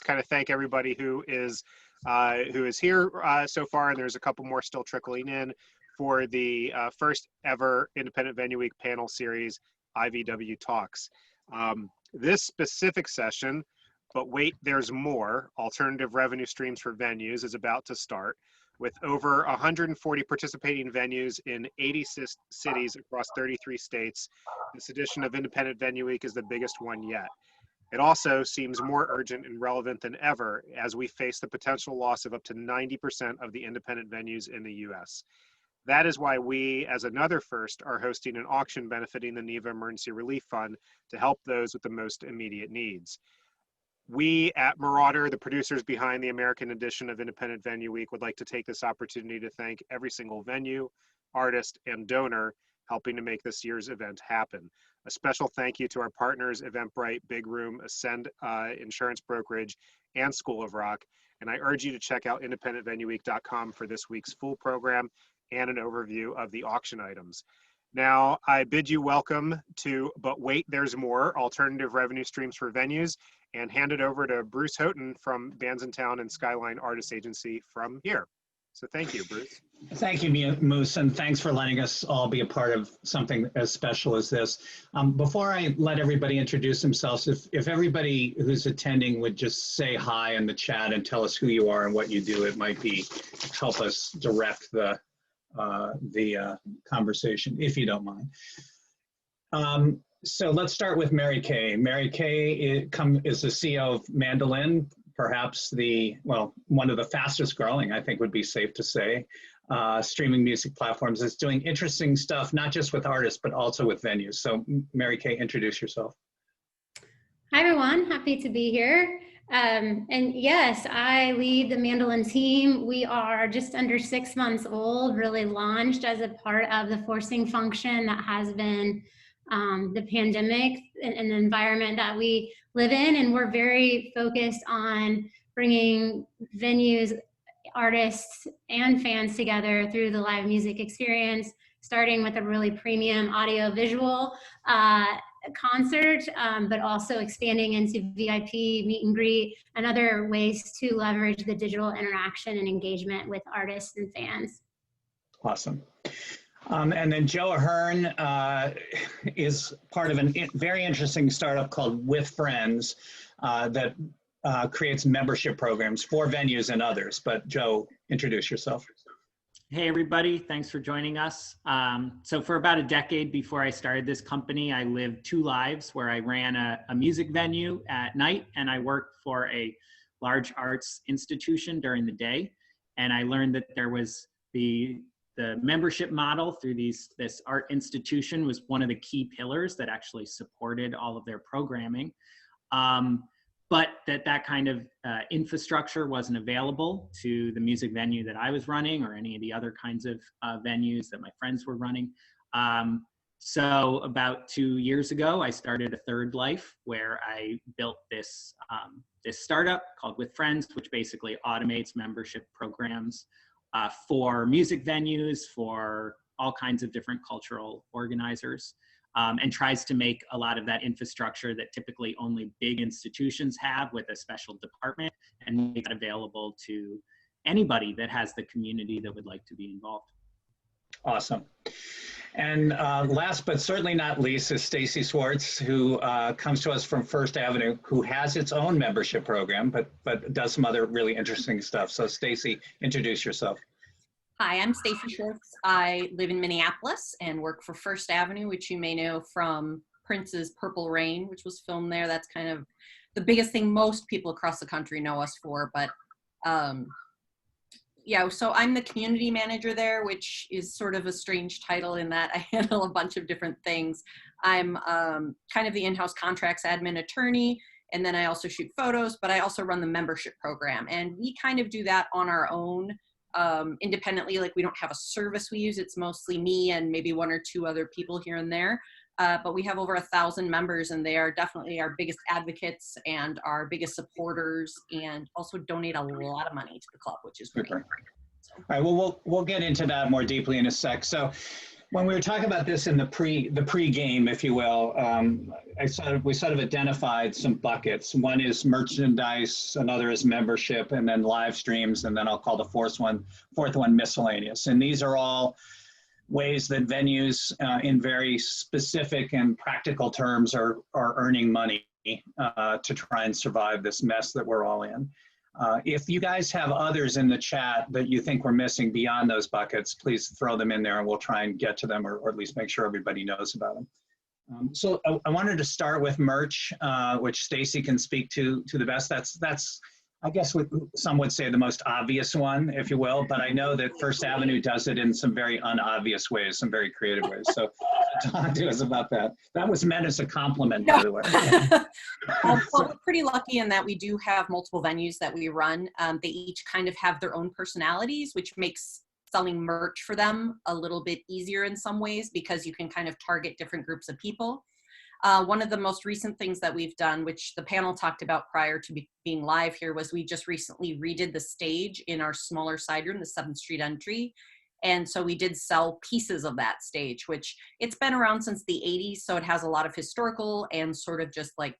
kind of thank everybody who is here so far, and there's a couple more still trickling in for the first ever Independent Venue Week panel series, IVW Talks. This specific session, but wait, there's more, alternative revenue streams for venues, is about to start with over 140 participating venues in 80 cities across 33 states. This edition of Independent Venue Week is the biggest one yet. It also seems more urgent and relevant than ever as we face the potential loss of up to 90% of the independent venues in the US. That is why we, as another first, are hosting an auction benefiting the NEVA Emergency Relief Fund to help those with the most immediate needs. We at Marauder, the producers behind the American edition of Independent Venue Week, would like to take this opportunity to thank every single venue, artist, and donor helping to make this year's event happen. A special thank you to our partners, Eventbrite, Big Room, Ascend Insurance Brokerage, and School of Rock. And I urge you to check out independentvenueweek.com for this week's full program and an overview of the auction items. Now, I bid you welcome to But Wait, There's More, Alternative Revenue Streams for Venues, and hand it over to Bruce Houghton from Bandsintown and Skyline Artist Agency from here. So thank you, Bruce. Thank you, Moose, and thanks for letting us all be a part of something as special as this. Before I let everybody introduce themselves, if everybody who's attending would just say hi in the chat and tell us who you are and what you do, it might help us direct the conversation, if you don't mind. So let's start with Mary Kay. Mary Kay is the CEO of Mandolin, perhaps one of the fastest growing, I think would be safe to say, streaming music platforms. It's doing interesting stuff, not just with artists, but also with venues. So Mary Kay, introduce yourself. Hi, everyone. Happy to be here. And yes, I lead the Mandolin team. We are just under 6 months old, really launched as a part of the forcing function that has been the pandemic and the environment that we live in. And we're very focused on bringing venues, artists, and fans together through the live music experience, starting with a really premium audio visual concert, but also expanding into VIP, meet and greet, and other ways to leverage the digital interaction and engagement with artists and fans. Awesome. And then Joe Ahearn is part of a very interesting startup called WithFriends that creates membership programs for venues and others. But Joe, introduce yourself. Hey everybody, thanks for joining us. So for about a decade before I started this company, I lived two lives where I ran a music venue at night and I worked for a large arts institution during the day. And I learned that there was the membership model through this art institution was one of the key pillars that actually supported all of their programming. But that kind of infrastructure wasn't available to the music venue that I was running or any of the other kinds of venues that my friends were running. So about 2 years ago, I started a third life where I built this startup called WithFriends, which basically automates membership programs for music venues, for all kinds of different cultural organizers. And tries to make a lot of that infrastructure that typically only big institutions have with a special department and make it available to anybody that has the community that would like to be involved. Awesome. And last but certainly not least is Stacy Schwartz, who comes to us from First Avenue, who has its own membership program, but does some other really interesting stuff. So Stacy, introduce yourself. Hi, I'm Stacy Schwartz. I live in Minneapolis and work for First Avenue, which you may know from Prince's Purple Rain, which was filmed there. That's kind of the biggest thing most people across the country know us for. But yeah, so I'm the community manager there, which is sort of a strange title in that I handle a bunch of different things. I'm kind of the in-house contracts admin attorney, and then I also shoot photos, but I also run the membership program. And we kind of do that on our own. Independently, like we don't have a service we use. It's mostly me and maybe one or two other people here and there. But we have over 1,000 members and they are definitely our biggest advocates and our biggest supporters and also donate a lot of money to the club, which is great. Super. All right, well, we'll get into that more deeply in a sec. So When we were talking about this in the pre-game, if you will, we sort of identified some buckets. One is merchandise, another is membership, and then live streams, and then I'll call the fourth one miscellaneous. And these are all ways that venues, in very specific and practical terms, are earning money to try and survive this mess that we're all in. If you guys have others in the chat that you think we're missing beyond those buckets, please throw them in there and we'll try and get to them, or at least make sure everybody knows about them. So I wanted to start with merch, which Stacy can speak to the best. That's I guess what some would say the most obvious one, if you will, but I know that First Avenue does it in some very unobvious ways, some very creative ways. So talk to us about that. That was meant as a compliment, by the way. Well, we're pretty lucky in that we do have multiple venues that we run. They each kind of have their own personalities, which makes selling merch for them a little bit easier in some ways, because you can kind of target different groups of people. One of the most recent things that we've done, which the panel talked about prior to being live here, was we just recently redid the stage in our smaller side room, the 7th Street entry. And so we did sell pieces of that stage, which it's been around since the 80s. So it has a lot of historical and sort of just like,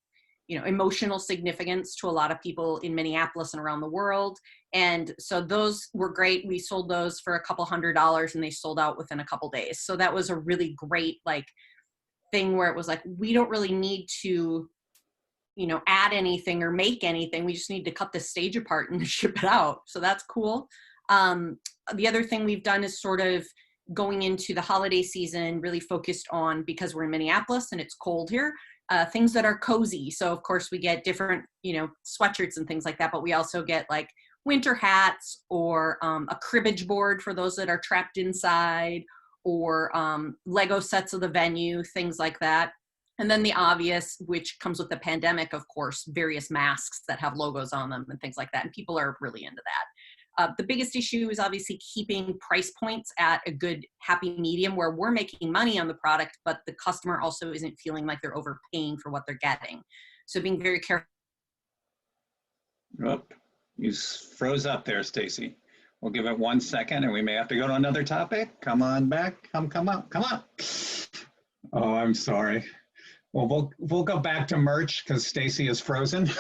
emotional significance to a lot of people in Minneapolis and around the world. And so those were great. We sold those for a couple $100 and they sold out within a couple days. So that was a really great, thing where it was like, we don't really need to, add anything or make anything. We just need to cut the stage apart and ship it out. So that's cool. The other thing we've done is sort of going into the holiday season, really focused on, because we're in Minneapolis and it's cold here, things that are cozy. So of course we get different, sweatshirts and things like that, but we also get winter hats or a cribbage board for those that are trapped inside, or Lego sets of the venue, things like that. And then the obvious, which comes with the pandemic, of course, various masks that have logos on them and things like that. And people are really into that. The biggest issue is obviously keeping price points at a good, happy medium where we're making money on the product, but the customer also isn't feeling like they're overpaying for what they're getting. So being very careful. Oh, you froze up there, Stacy. We'll give it 1 second and we may have to go to another topic. Come on back. Come on. Oh, I'm sorry. Well, we'll go back to merch because Stacy is frozen.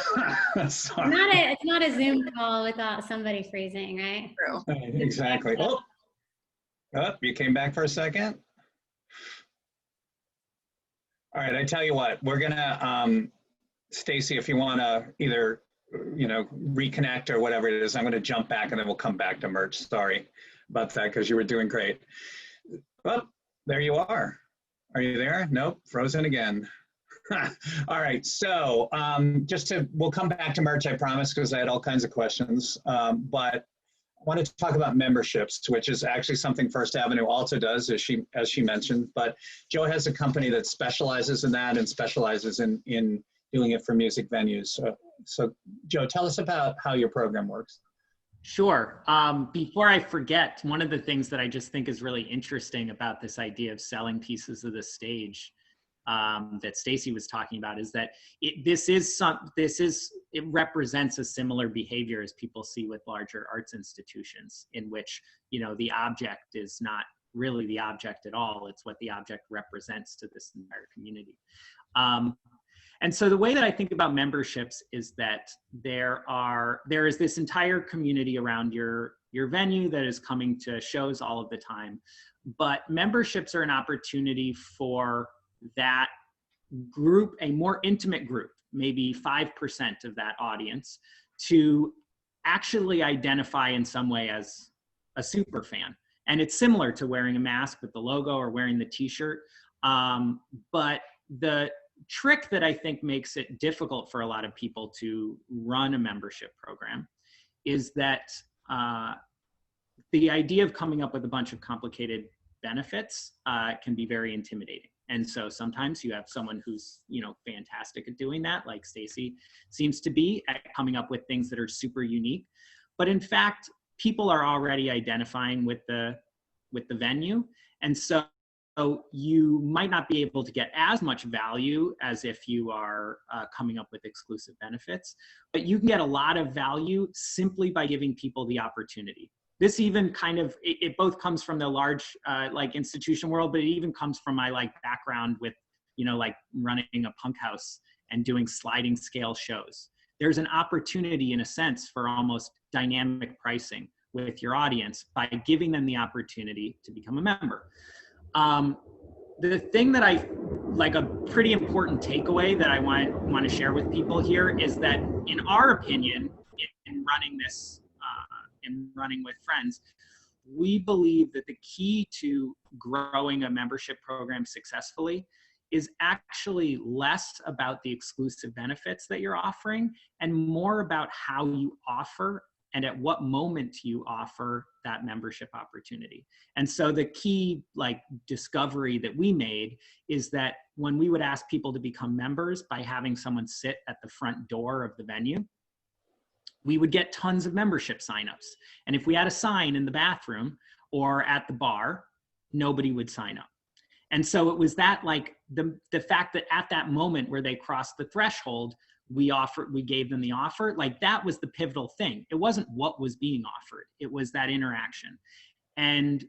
It's not a Zoom call without somebody freezing, right? True. Exactly. Oh, you came back for a second. All right, I tell you what, we're gonna, Stacy, if you wanna either reconnect or whatever it is, I'm going to jump back and then we'll come back to merch. Sorry about that, because you were doing great. Well, there you are. Are you there? Nope, frozen again. All right, so we'll come back to merch, I promise, because I had all kinds of questions. But I wanted to talk about memberships, which is actually something First Avenue also does, as she mentioned. But Joe has a company that specializes in that and specializes in doing it for music venues. So Joe, tell us about how your program works. Sure. Before I forget, one of the things that I just think is really interesting about this idea of selling pieces of the stage that Stacy was talking about is that it represents a similar behavior as people see with larger arts institutions, in which the object is not really the object at all. It's what the object represents to this entire community. And so the way that I think about memberships is that there is this entire community around your venue that is coming to shows all of the time. But memberships are an opportunity for that group, a more intimate group, maybe 5% of that audience, to actually identify in some way as a super fan. And it's similar to wearing a mask with the logo or wearing the t-shirt. But the trick that I think makes it difficult for a lot of people to run a membership program is that the idea of coming up with a bunch of complicated benefits can be very intimidating. And so sometimes you have someone who's, fantastic at doing that, like Stacy seems to be, at coming up with things that are super unique. But in fact, people are already identifying with the venue. And so you might not be able to get as much value as if you are coming up with exclusive benefits, but you can get a lot of value simply by giving people the opportunity. this even kind of, it both comes from the large like institution world, but it even comes from my like background with, you know, like running a punk house and doing sliding scale shows. There's an opportunity in a sense for almost dynamic pricing with your audience by giving them the opportunity to become a member. The thing that I, like a pretty important takeaway that I want to share with people here is that in our opinion, in running this, in running with friends, we believe that the key to growing a membership program successfully is actually less about the exclusive benefits that you're offering and more about how you offer and at what moment you offer that membership opportunity. And so the key like discovery that we made is that when we would ask people to become members by having someone sit at the front door of the venue, we would get tons of membership signups. And if we had a sign in the bathroom or at the bar, nobody would sign up. And so it was that like the fact that at that moment where they crossed the threshold, we gave them the offer, like that was the pivotal thing. It wasn't what was being offered, it was that interaction. And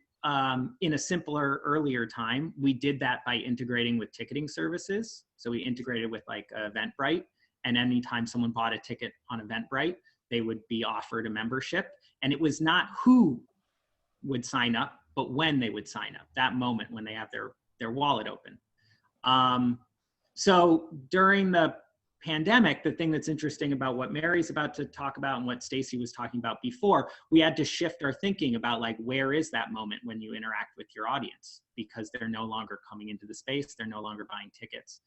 in a simpler, earlier time, we did that by integrating with ticketing services. So we integrated with like Eventbrite, and anytime someone bought a ticket on Eventbrite, they would be offered a membership. And it was not who would sign up, but when they would sign up, that moment when they have their wallet open. So during the pandemic, the thing that's interesting about what Mary's about to talk about and what Stacy was talking about before, we had to shift our thinking about like, where is that moment when you interact with your audience? Because they're no longer coming into the space, they're no longer buying tickets.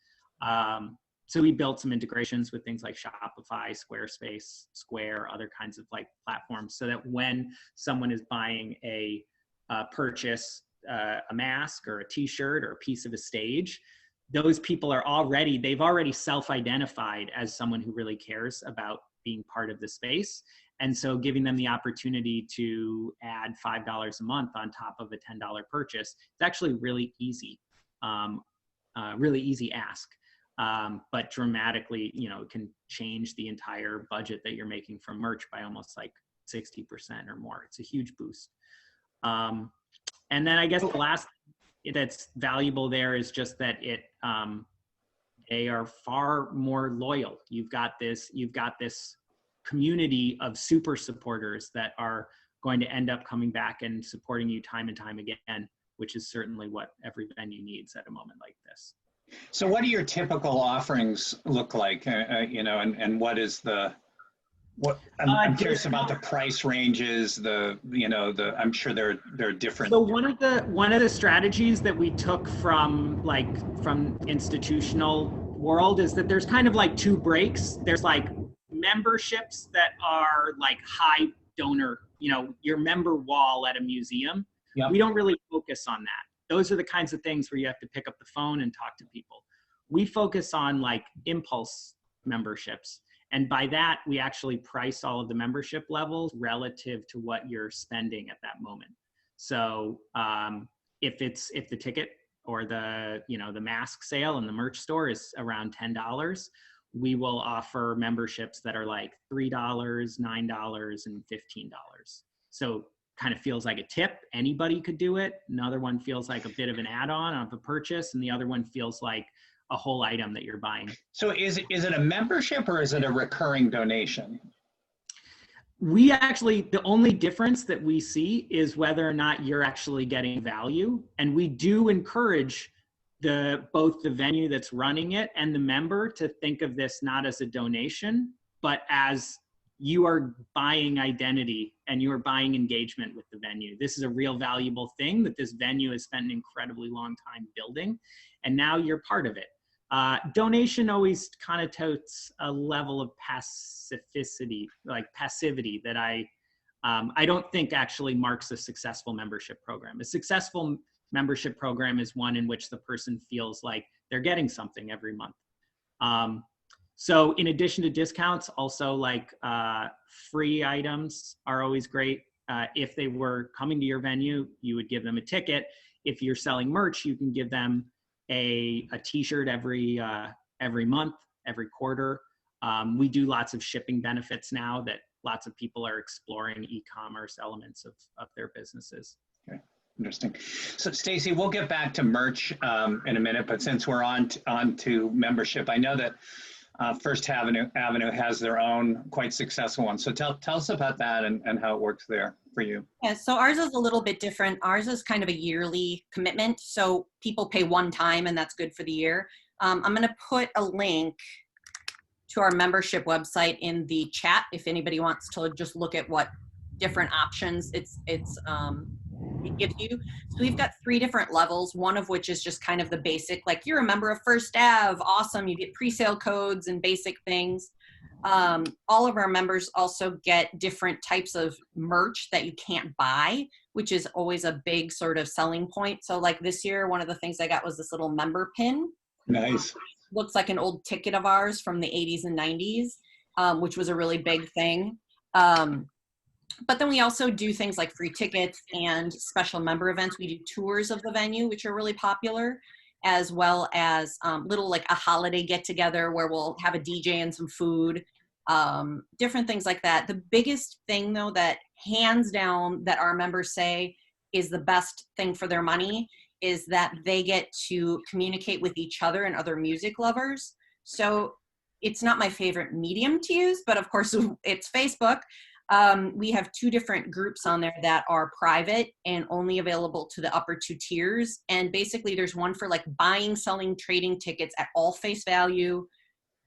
So we built some integrations with things like Shopify, Squarespace, Square, other kinds of like platforms, so that when someone is buying a purchase, a mask or a t-shirt or a piece of a stage, those people are they've already self-identified as someone who really cares about being part of the space. And so giving them the opportunity to add $5 a month on top of a $10 purchase, it's actually really easy ask. But dramatically, you know, it can change the entire budget that you're making from merch by almost like 60% or more. It's a huge boost. And then I guess the last that's valuable there is just that they are far more loyal. You've got this community of super supporters that are going to end up coming back and supporting you time and time again, which is certainly what every venue needs at a moment like this. So what do your typical offerings look like, you know, and what is I'm curious about the price ranges, I'm sure there are different. So one of the strategies that we took from institutional world is that there's kind of like two breaks. There's like memberships that are like high donor, you know, your member wall at a museum. Yep. We don't really focus on that. Those are the kinds of things where you have to pick up the phone and talk to people. We focus on like impulse memberships. And by that, we actually price all of the membership levels relative to what you're spending at that moment. So if the ticket or the mask sale in the merch store is around $10, we will offer memberships that are like $3, $9, and $15. So kind of feels like a tip. Anybody could do it. Another one feels like a bit of an add-on of a purchase, and the other one feels like a whole item that you're buying. So is it a membership or is it a recurring donation? We actually, the only difference that we see is whether or not you're actually getting value. And we do encourage both the venue that's running it and the member to think of this not as a donation, but as you are buying identity and you are buying engagement with the venue. This is a real valuable thing that this venue has spent an incredibly long time building, and now you're part of it. Donation always connotes a level of passivity that I don't think actually marks a successful membership program. A successful membership program is one in which the person feels like they're getting something every month. So in addition to discounts, also like free items are always great. If they were coming to your venue, you would give them a ticket. If you're selling merch, you can give them a t-shirt every month, every quarter. We do lots of shipping benefits now that lots of people are exploring e-commerce elements of their businesses. Okay. Interesting. So Stacy, we'll get back to merch in a minute, but since we're on to membership, I know that First Avenue has their own quite successful one. So tell us about that and how it works there for you. Yeah, so ours is a little bit different. Ours is kind of a yearly commitment. So people pay one time and that's good for the year. I'm going to put a link to our membership website in the chat if anybody wants to just look at what different options it gives you. So we've got 3 different levels, one of which is just kind of the basic, like you're a member of First Ave, awesome, you get pre-sale codes and basic things. All of our members also get different types of merch that you can't buy, which is always a big sort of selling point. So like this year, one of the things I got was this little member pin. Nice. Looks like an old ticket of ours from the 80s and 90s, which was a really big thing. But then we also do things like free tickets and special member events. We do tours of the venue, which are really popular, as well as little like a holiday get together where we'll have a DJ and some food, different things like that. The biggest thing though, that hands down that our members say is the best thing for their money is that they get to communicate with each other and other music lovers. So it's not my favorite medium to use, but of course it's Facebook. We have 2 different groups on there that are private and only available to the upper 2 tiers. And basically there's one for like buying, selling, trading tickets at all face value.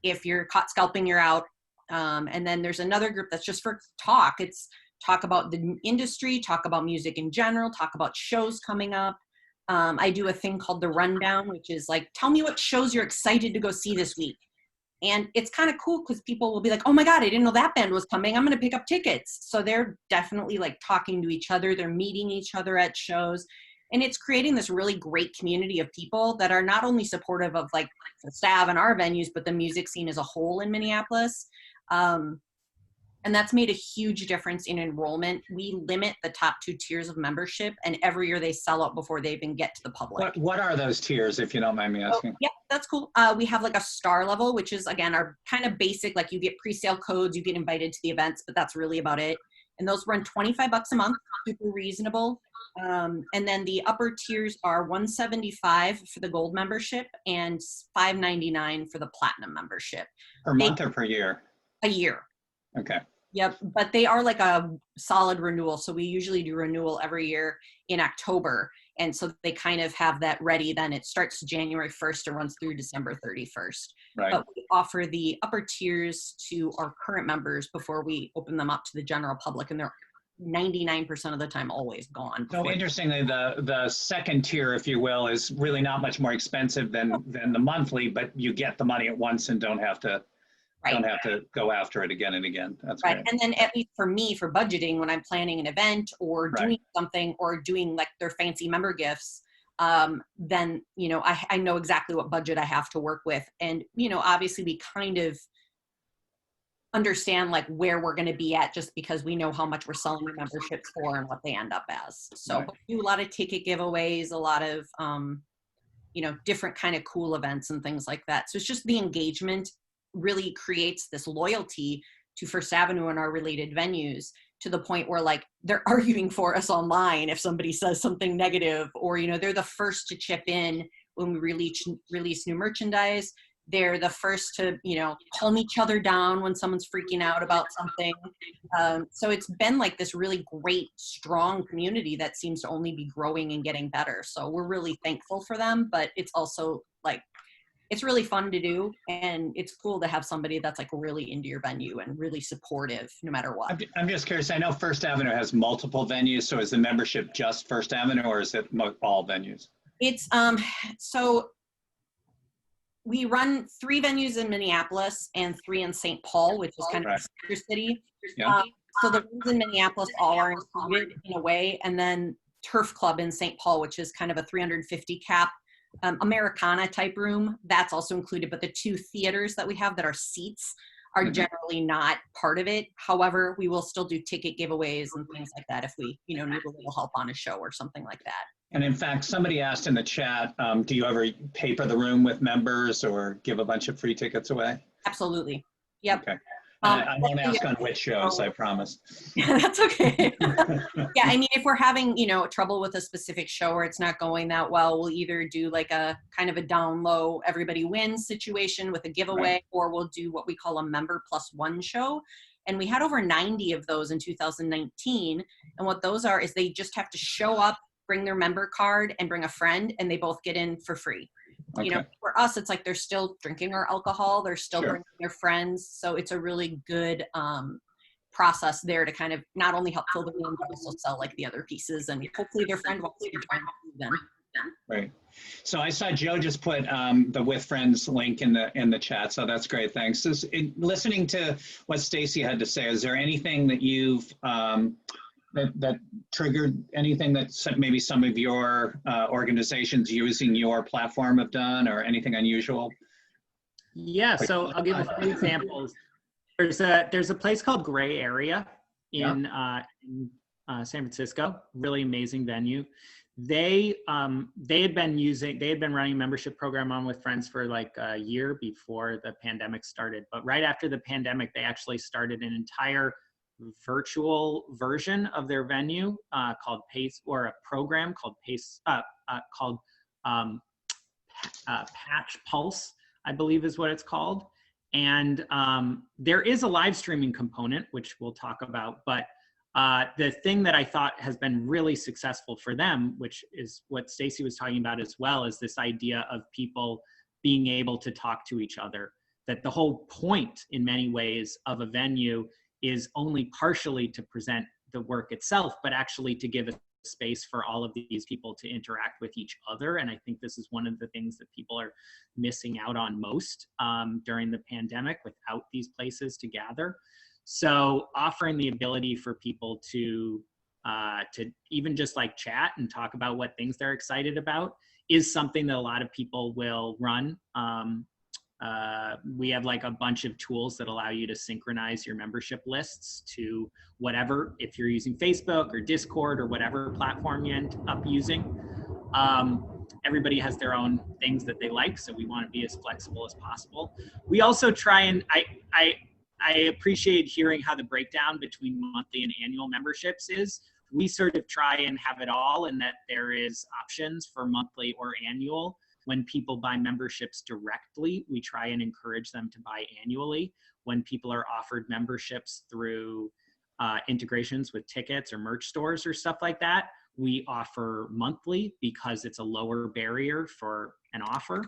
If you're caught scalping, you're out. And then there's another group that's just for talk. It's talk about the industry, talk about music in general, talk about shows coming up. I do a thing called the rundown, which is like, tell me what shows you're excited to go see this week. And it's kind of cool because people will be like, oh my God, I didn't know that band was coming. I'm going to pick up tickets. So they're definitely like talking to each other. They're meeting each other at shows. And it's creating this really great community of people that are not only supportive of like the staff and our venues, but the music scene as a whole in Minneapolis. And that's made a huge difference in enrollment. We limit the top 2 tiers of membership, and every year they sell out before they even get to the public. What are those tiers, if you don't mind me asking? Yeah, that's cool. We have like a star level, which is again our kind of basic, like you get pre-sale codes, you get invited to the events, but that's really about it. And those run $25 a month, super reasonable. And then the upper tiers are $175 for the gold membership and $599 for the platinum membership. Per month or per year? A year. Okay. Yep, but they are like a solid renewal. So we usually do renewal every year in October. And so they kind of have that ready. Then it starts January 1st and runs through December 31st. Right. But we offer the upper tiers to our current members before we open them up to the general public. And they're 99% of the time always gone. So interestingly, the second tier, if you will, is really not much more expensive than the monthly, but you get the money at once and don't have to go after it again and again. That's right. Great. And then at least for me, for budgeting, when I'm planning an event or doing something or doing like their fancy member gifts, then, you know, I know exactly what budget I have to work with. And, you know, obviously we kind of understand like where we're going to be at just because we know how much we're selling the memberships for and what they end up as. So we do a lot of ticket giveaways, a lot of, you know, different kind of cool events and things like that. So it's just the engagement really creates this loyalty to First Avenue and our related venues to the point where like they're arguing for us online if somebody says something negative, or, you know, they're the first to chip in when we release new merchandise. They're the first to, you know, calm each other down when someone's freaking out about something. So it's been like this really great, strong community that seems to only be growing and getting better. So we're really thankful for them, but it's also like, it's really fun to do, and it's cool to have somebody that's like really into your venue and really supportive no matter what. I'm just curious, I know First Avenue has multiple venues, so is the membership just First Avenue or is it all venues? It's, so we run 3 venues in Minneapolis and 3 in St. Paul, which is kind of a sister city. Yeah. So the ones in Minneapolis all are included in a way, and then Turf Club in St. Paul, which is kind of a 350 cap. Americana type room, that's also included, but the 2 theaters that we have that are seats are generally not part of it. However, we will still do ticket giveaways and things like that if we, you know, need a little help on a show or something like that. And in fact, somebody asked in the chat, do you ever paper the room with members or give a bunch of free tickets away? Absolutely. Yep. Okay. I won't ask on which shows, I promise. Yeah, that's okay. Yeah, I mean, if we're having, trouble with a specific show or it's not going that well, we'll either do like a kind of a down low, everybody wins situation with a giveaway, Right. or we'll do what we call a member plus one show. And we had over 90 of those in 2019. And what those are is they just have to show up, bring their member card and bring a friend, and they both get in for free. Okay. For us, it's like they're still drinking our alcohol, they're still Sure. bringing their friends. So it's a really good process there to kind of not only help fill the room, but also sell like the other pieces. And hopefully their friend wants to join them. Right. So I saw Joe just put the WithFriends link in the chat. So that's great. Thanks. Listening to what Stacy had to say, is there anything that you've that triggered anything that maybe some of your organizations using your platform have done, or anything unusual? Yeah, so I'll give a few examples. There's a place called Gray Area in San Francisco. Really amazing venue. They had been running a membership program on WithFriends for like a year before the pandemic started. But right after the pandemic, they actually started an entire virtual version of their venue called Pace, or a program called Pace, called Patch Pulse, I believe is what it's called. And there is a live streaming component, which we'll talk about, but the thing that I thought has been really successful for them, which is what Stacy was talking about as well, is this idea of people being able to talk to each other. That the whole point in many ways of a venue is only partially to present the work itself, but actually to give a space for all of these people to interact with each other. And I think this is one of the things that people are missing out on most during the pandemic, without these places to gather. So offering the ability for people to even just like chat and talk about what things they're excited about is something that a lot of people will run. We have like a bunch of tools that allow you to synchronize your membership lists to whatever, if you're using Facebook or Discord or whatever platform you end up using. Everybody has their own things that they like, so we want to be as flexible as possible. We also try and, I appreciate hearing how the breakdown between monthly and annual memberships is. We sort of try and have it all, and that there is options for monthly or annual. When people buy memberships directly, we try and encourage them to buy annually. When people are offered memberships through integrations with tickets or merch stores or stuff like that, we offer monthly because it's a lower barrier for an offer.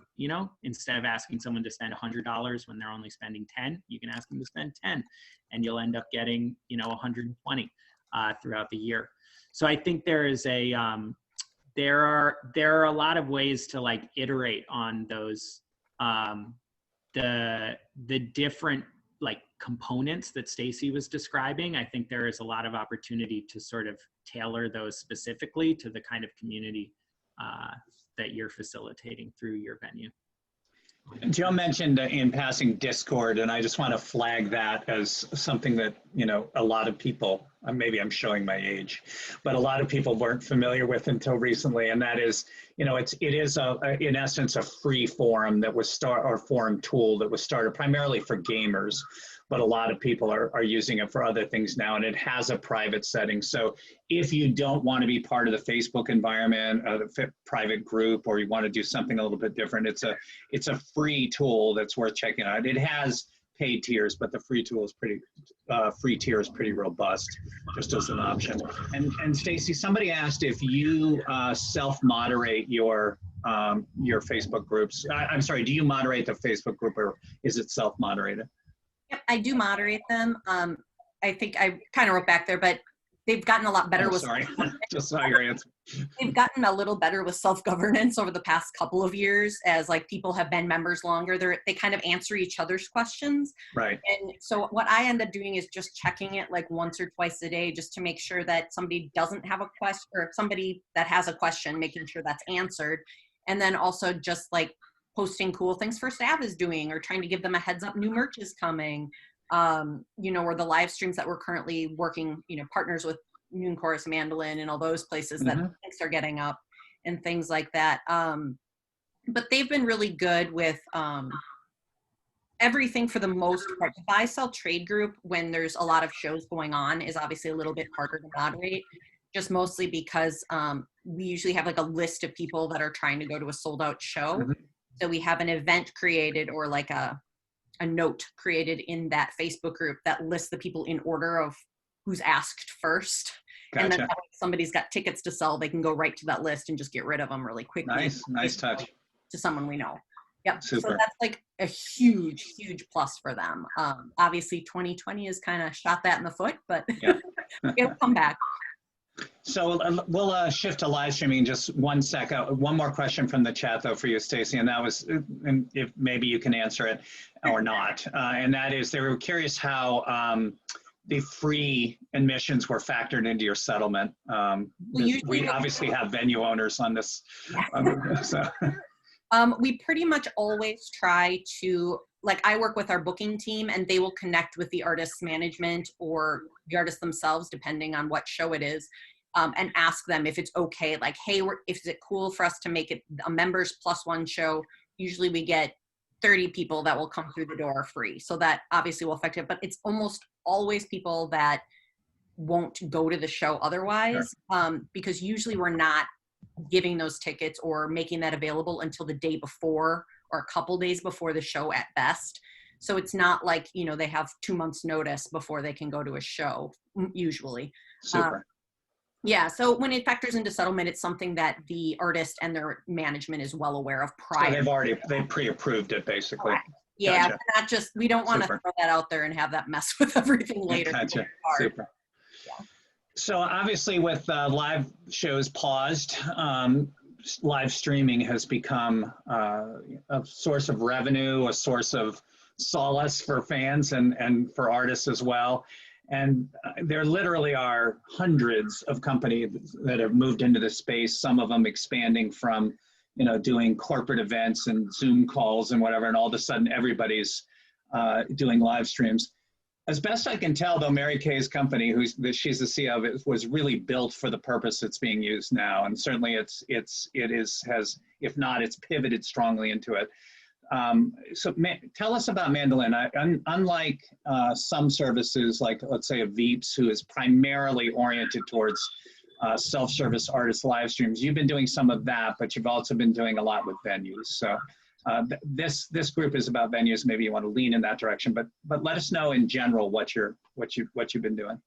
Instead of asking someone to spend $100 when they're only spending 10, you can ask them to spend 10 and you'll end up getting, 120 throughout the year. So I think there is there are a lot of ways to like iterate on those, the different like components that Stacy was describing. I think there is a lot of opportunity to sort of tailor those specifically to the kind of community that you're facilitating through your venue. Joe mentioned in passing Discord, and I just want to flag that as something that, a lot of people, maybe I'm showing my age, but a lot of people weren't familiar with until recently. And that is, it is in essence a free forum that was forum tool that was started primarily for gamers, but a lot of people are using it for other things now, and it has a private setting. So if you don't want to be part of the Facebook environment, the private group, or you want to do something a little bit different, it's a free tool that's worth checking out. It has paid tiers, but the free tool is free tier is pretty robust, just as an option. And Stacy, somebody asked if you self-moderate your Facebook groups. I'm sorry, do you moderate the Facebook group, or is it self-moderated? Yep, I do moderate them. I think I kind of wrote back there, but they've gotten a lot better with. Sorry, just saw your answer. They've gotten a little better with self-governance over the past couple of years, as like people have been members longer. They kind of answer each other's questions. Right. And so what I end up doing is just checking it like once or twice a day, just to make sure that somebody doesn't have a question, or somebody that has a question, making sure that's answered. And then also just like posting cool things First Ave is doing, or trying to give them a heads up new merch is coming, or the live streams that we're currently working, partners with Noon Chorus, Mandolin, and all those places that links are getting up and things like that. But they've been really good with everything for the most part. The buy sell trade group, when there's a lot of shows going on, is obviously a little bit harder to moderate, just mostly because we usually have like a list of people that are trying to go to a sold out show. So we have an event created, or like a note created in that Facebook group that lists the people in order of who's asked first. Gotcha. And then if somebody's got tickets to sell, they can go right to that list and just get rid of them really quickly. Nice touch. To someone we know. Yep. Super. So that's like a huge plus for them. Obviously 2020 has kind of shot that in the foot, but it'll come back. So we'll shift to live streaming in just 1 sec. One more question from the chat though for you, Stacy, and that was, and if maybe you can answer it or not, and that is, they were curious how the free admissions were factored into your settlement. We obviously have venue owners on this. So. We pretty much always try to, like, I work with our booking team and they will connect with the artist's management or the artist themselves, depending on what show it is, and ask them if it's okay. Like, hey, is it cool for us to make it a members +1 show? Usually we get 30 people that will come through the door free. So that obviously will affect it, but it's almost always people that won't go to the show otherwise, because usually we're not giving those tickets or making that available until the day before or a couple days before the show at best. So it's not like, you know, they have 2 months notice before they can go to a show usually. Super. Yeah, so when it factors into settlement, it's something that the artist and their management is well aware of prior. So they've pre-approved it basically. Correct. Yeah, Gotcha. not just, we don't want to throw that out there and have that mess with everything later. Gotcha. Super. Yeah. So obviously with live shows paused, live streaming has become a source of revenue, a source of solace for fans and for artists as well. And there literally are hundreds of companies that have moved into this space, some of them expanding from, you know, doing corporate events and Zoom calls and whatever, and all of a sudden everybody's doing live streams. As best I can tell, though, Mary Kay's company, she's the CEO of it, was really built for the purpose it's being used now, and certainly it has, if not, it's pivoted strongly into it. So tell us about Mandolin. Unlike some services, like let's say a Veeps, who is primarily oriented towards self-service artist live streams, you've been doing some of that, but you've also been doing a lot with venues. So this group is about venues. Maybe you want to lean in that direction, but let us know in general what you've been doing.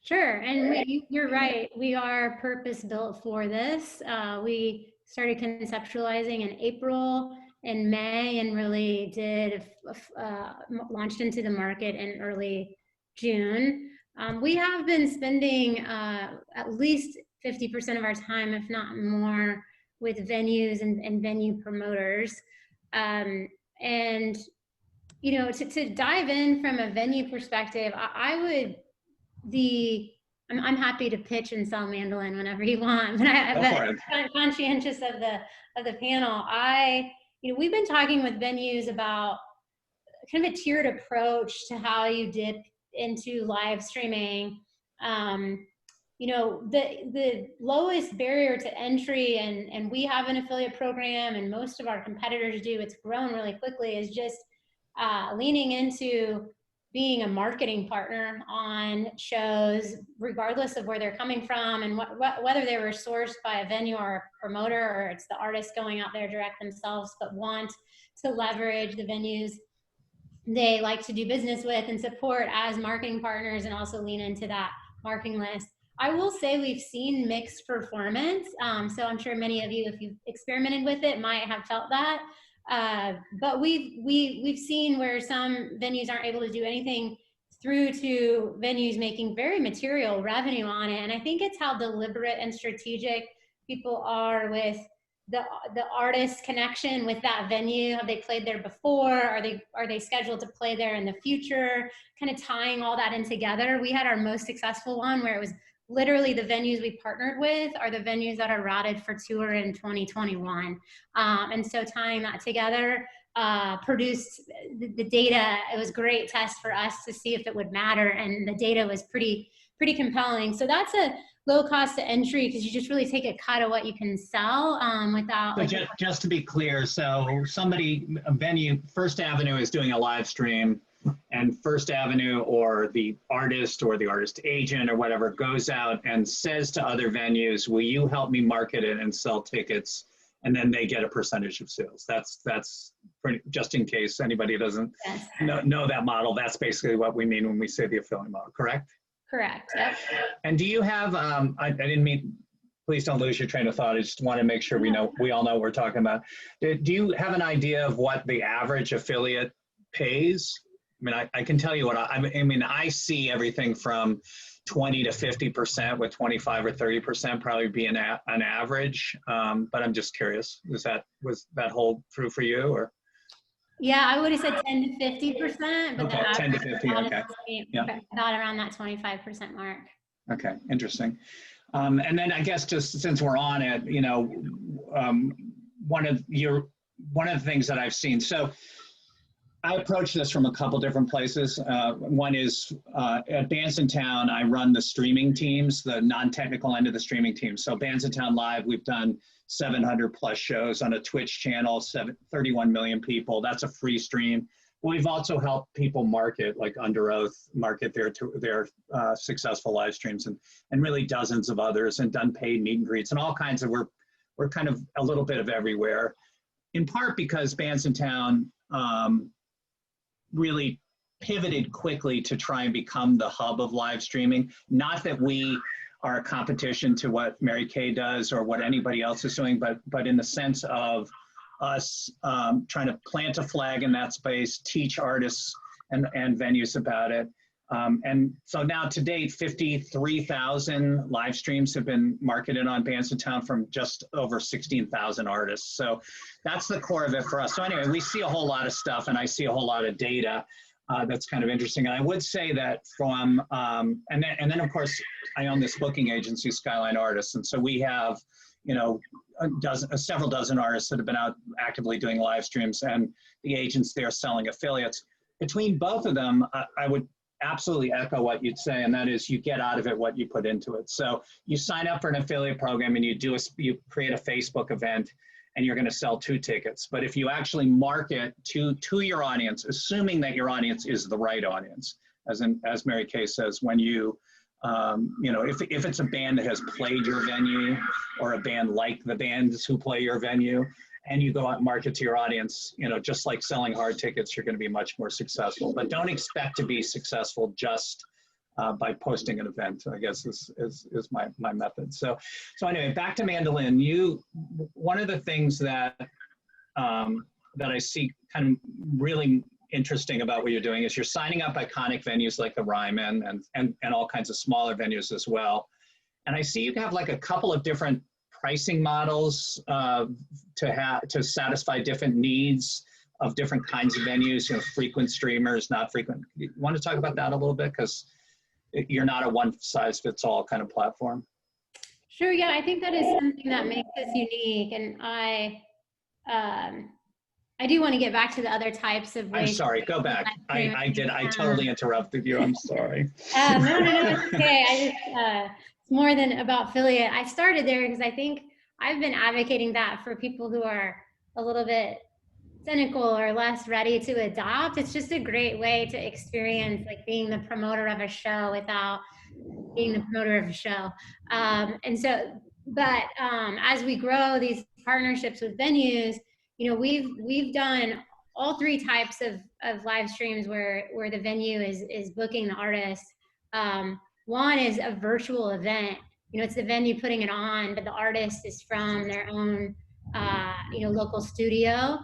Sure, and you're right. We are purpose built for this. We started conceptualizing in April and May, and really did launched into the market in early June. We have been spending at least 50% of our time, if not more, with venues and venue promoters. And, you know, to dive in from a venue perspective, I'm happy to pitch and sell Mandolin whenever you want, but I'm conscientious of the panel. We've been talking with venues about kind of a tiered approach to how you dip into live streaming. The lowest barrier to entry, and we have an affiliate program and most of our competitors do, it's grown really quickly, is just leaning into being a marketing partner on shows, regardless of where they're coming from and whether they were sourced by a venue or a promoter, or it's the artist going out there direct themselves, but want to leverage the venues they like to do business with and support as marketing partners, and also lean into that marketing list. I will say we've seen mixed performance. So I'm sure many of you, if you've experimented with it, might have felt that. But we've seen where some venues aren't able to do anything, through to venues making very material revenue on it. And I think it's how deliberate and strategic people are with the artist connection with that venue. Have they played there before? Are they scheduled to play there in the future? Kind of tying all that in together. We had our most successful one where it was literally the venues we partnered with are the venues that are routed for tour in 2021. And so tying that together produced the data. It was a great test for us to see if it would matter. And the data was pretty pretty compelling. So that's a low cost to entry because you just really take a cut of what you can sell without. So just to be clear, so a venue, First Avenue is doing a live stream, and First Avenue or the artist agent or whatever goes out and says to other venues, will you help me market it and sell tickets? And then they get a percentage of sales. That's pretty, just in case anybody doesn't know that model, that's basically what we mean when we say the affiliate model, correct? Correct, yep. And do you have, I didn't mean, please don't lose your train of thought. I just want to make sure we all know what we're talking about. Do you have an idea of what the average affiliate pays? I mean, I can tell you what, I mean, I see everything from 20 to 50%, with 25 or 30% probably being an average. But I'm just curious, was that hold true for you, or? Yeah, I would have said 10 to 50%, but okay, the 10 to 50, okay. Yeah. About around that 25% mark. Okay, interesting. And then I guess just since we're on it, you know, one of the things that I've seen, so I approach this from a couple different places. One is at Bandsintown, I run the streaming teams, the non-technical end of the streaming team. So Bandsintown Live, we've done 700 plus shows on a Twitch channel, 31 million people. That's a free stream. We've also helped people market, like Under Oath, market their successful live streams, and really dozens of others, and done paid meet and greets and all kinds of, we're kind of a little bit of everywhere, in part because Bandsintown really pivoted quickly to try and become the hub of live streaming. Not that we are a competition to what Mary Kay does or what anybody else is doing, but in the sense of us trying to plant a flag in that space, teach artists and venues about it. And so now to date, 53,000 live streams have been marketed on Bandsintown from just over 16,000 artists. So that's the core of it for us. So anyway, we see a whole lot of stuff, and I see a whole lot of data that's kind of interesting. And I would say that from, and then of course, I own this booking agency, Skyline Artists. And so we have, you know, several dozen artists that have been out actively doing live streams, and the agents there selling affiliates. Between both of them, I would absolutely echo what you'd say, and that is you get out of it what you put into it. So you sign up for an affiliate program and you create a Facebook event, and you're going to sell 2 tickets. But if you actually market to your audience, assuming that your audience is the right audience, as Mary Kay says, when you know, if it's a band that has played your venue, or a band like the bands who play your venue, and you go out and market to your audience, you know, just like selling hard tickets, you're going to be much more successful. But don't expect to be successful just by posting an event, I guess is my method. So anyway, back to Mandolin. One of the things that I see kind of really interesting about what you're doing is you're signing up iconic venues like the Ryman and all kinds of smaller venues as well. And I see you have like a couple of different pricing models to satisfy different needs of different kinds of venues, you know, frequent streamers, not frequent. You want to talk about that a little bit? Because you're not a one-size-fits-all kind of platform. Sure, yeah, I think that is something that makes us unique. And I do want to get back to the other types of ways. I'm sorry, go back. I totally interrupted you, I'm sorry. No, it's okay. It's more than about affiliate. I started there because I think I've been advocating that for people who are a little bit cynical or less ready to adopt. It's just a great way to experience like being the promoter of a show without being the promoter of a show. But as we grow these partnerships with venues, you know, we've done all 3 types of live streams where the venue is booking the artist. One is a virtual event. You know, it's the venue putting it on, but the artist is from their own, you know, local studio,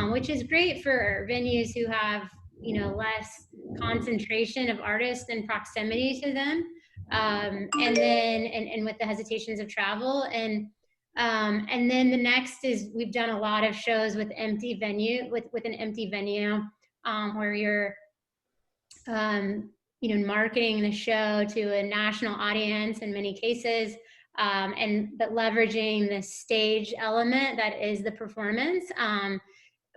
which is great for venues who have, you know, less concentration of artists and proximity to them, and then with the hesitations of travel. And then the next is we've done a lot of shows with empty venue, with an empty venue, where you're you know, marketing the show to a national audience in many cases, but leveraging the stage element that is the performance.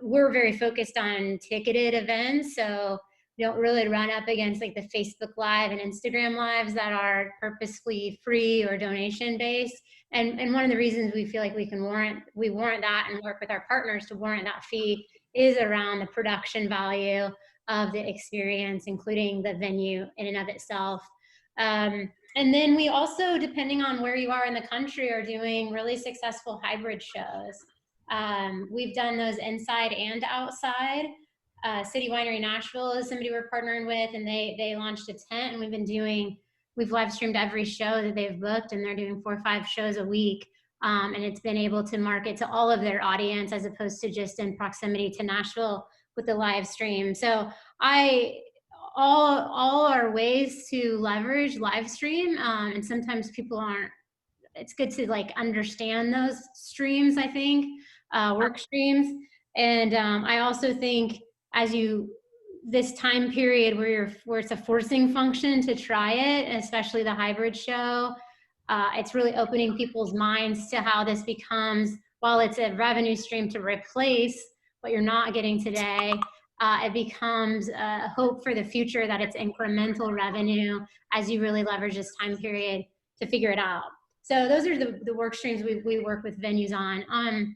We're very focused on ticketed events, so You don't really run up against like the Facebook Live and Instagram Lives that are purposefully free or donation based. And one of the reasons we feel like we warrant that and work with our partners to warrant that fee is around the production value of the experience, including the venue in and of itself. And then we also, depending on where you are in the country, are doing really successful hybrid shows. We've done those inside and outside. City Winery Nashville is somebody we're partnering with, and they launched a tent, and we've live streamed every show that they've booked, and they're doing 4 or 5 shows a week. And it's been able to market to all of their audience as opposed to just in proximity to Nashville with the live stream. So all are ways to leverage live stream, and sometimes people aren't. It's good to like understand those streams, I think, work streams. And I also think this time period where it's a forcing function to try it, especially the hybrid show, it's really opening people's minds to how this becomes, while it's a revenue stream to replace what you're not getting today, it becomes a hope for the future that it's incremental revenue as you really leverage this time period to figure it out. So those are the work streams we work with venues on.